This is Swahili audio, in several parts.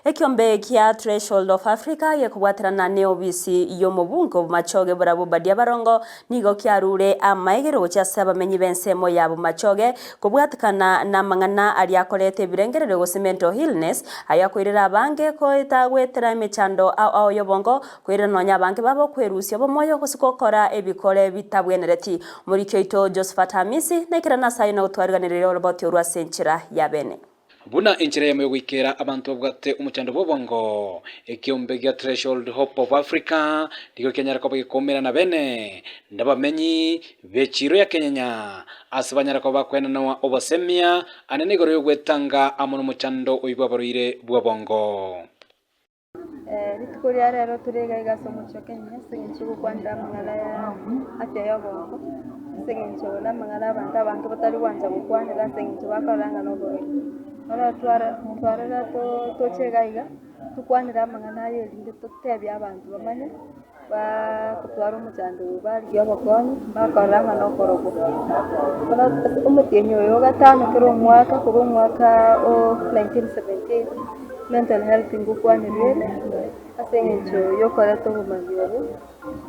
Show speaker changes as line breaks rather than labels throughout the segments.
Ekiombe kia Threshold of Africa yekubwaterana ne obisi y'omubungo bumachoge burabu badia barongo nigo kiarure amaigero gochasa abamenyi bensemo yabo machoge kubwatikana na mang'ana aliakolete birengerere gose mental illness ayakwirira abange ko itagwetera emechando ao yobongo kwirira nonya abange babo kwerusya bomoyo gusikokora ebikore bitabwenereti muri kyoito Josephat Hamisi nekirana sayino gutwariganirira roboti orwa senchira ya bene.
Buna inchira ya mwegwikera abantu babwate umuchando bobongo ekiombe gia Threshold Hope of Africa digo kenyara ko bagikomera na bene ndabamenyi bechiro ya Kenya asibanyara ko bakwena na obasemia anene goro yogwetanga amono muchando oibabarire bobongo
Nitukuria rero turega igaso mucho Kenya singichuko kwanda mangala ya afya yobongo singicho na mangala abantu batari wanja gukwanira singicho bakoranga noboro nora twara to chegaiga tukwanira mangana yelinde tutebya abantu bamanye ba kutwara umuchando bari yobokoni bakoranga nokorogo kana umutenyo yo gatano kuri umwaka 1917 mental health ngukwanirwe asengecho yokora to bumanyobo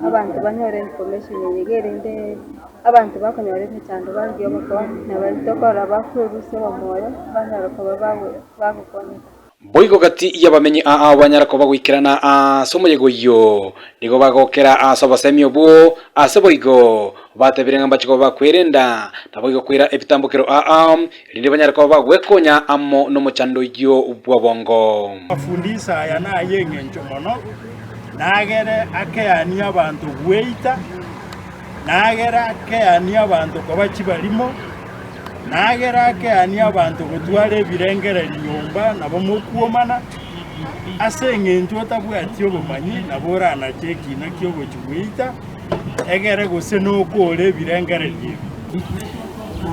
abantu banyore information yegerinde abantu bakonyore emechando bari yobokoni nabali tokora bakuruse bamoyo banyara ko bagukona
boigo gati yabamenyi abanyara ko bagwikirana somoyego yo nigo bagokera asobasemyo bo aseboigo batebirenga mbachiko bakwirenda naboigo kwira ebitambukiro linde banyara ko bagwekonya ammo no muchando yo ubwabongo
afundisa yana yengencho mono nagere akeani abantu weita nagere akeani abantu ko bachibalimo nagera akeani abantu gutware birengere nyumba nabo mukuomana asengencho tabwatyo bumanyi naborana cheki nakyo gochwita egere gose no kore birengere rye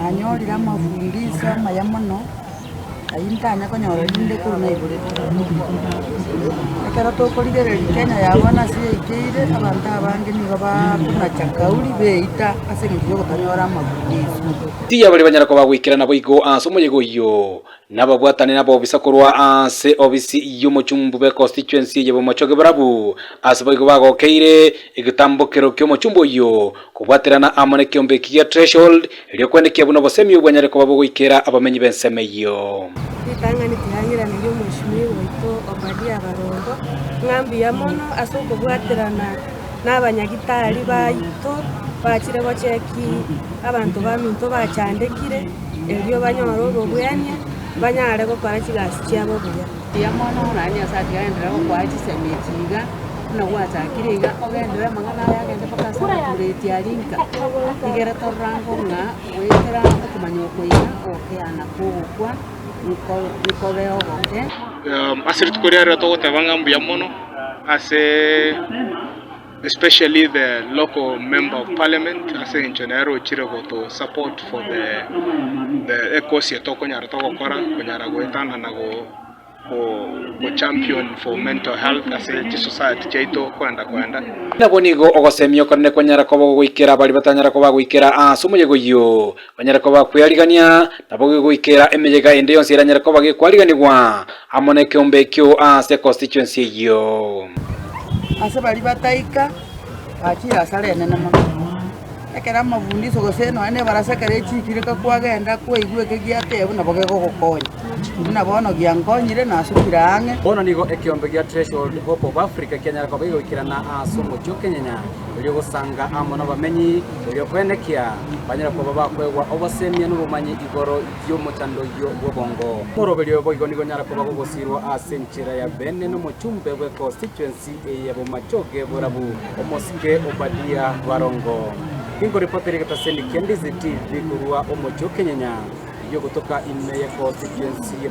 anyorira mafundisa mayamono ayintanya konyora linde kuruna ibure ekara to koligere Kenya yabona siyeikire abantu abange nigo bakuna chakauli beita asengencho gotanyora mafundisa
tiya bali banyara ko bagwikirana boigo somoyego yo nababwatane nabo bisakorwa se obisi y'umuchumbu be constituency yebo machoge barabu asboigo bagokeire igitambokero kyo muchumbu yo kubwaterana amone kiombe kia Threshold elyo kwendekya buno bosemi bwanyare ko babwikira abamenyi bensemeyo
itanga nitihangira niyo mushimi wito obadia barongo ngambi ya mono asoko bwaterana n'abanyagitari bayito bakire bocheki abantu baminto bachandekire elyo banyoro bobwanya banyare ko kwara kigasi cyabo buya
yamono nanya sati yaendera ko kwaji semetiga na watakiriga ogendera mangana yagende pakasa kureti alinka igera torango nga wekera kumanyo koina okeana kokwa nikoleo bote
asirit korea to tabanga mbuyamono especially the local member of parliament in Janeiro Chirego to support for the ecosia to konyara to kora konyara goetana na go champion for mental health the society chaito kwenda
nabonigo ogosemyo kone konyara ko bagwikira bali batanyara ko bagwikira somoyego yo banyara ko bakwirigania nabo gwikira emeyega ende yonse iranyara ko bagikwariganirwa amone kiombe kyo se constituency yo
ase bali bataika akira salene na mama ekera mavundiso goseno ane barasekere chikireka kwagenda kweigwe kegiatebu nabo gegokonya nabona giankonyire nasukira ange
bono nigo ekiombe gia Threshold Hope of Africa Kenya ko bagwikirana somo cyo Kenya byo gusanga amono bamenyi byo kwenekia banyara ko babakwegwa obasemya n'ubumanyi igoro yo mutando yo bobongo morobelyo boigo nigo nyara ko bagosirwa asenchira ya bene no muchumbe we constituency yabo machoge borabu omoske obadia barongo ingo reporter gatasendi Kendizi TV kurwa omocho Kenya yo kutoka ime ya constituency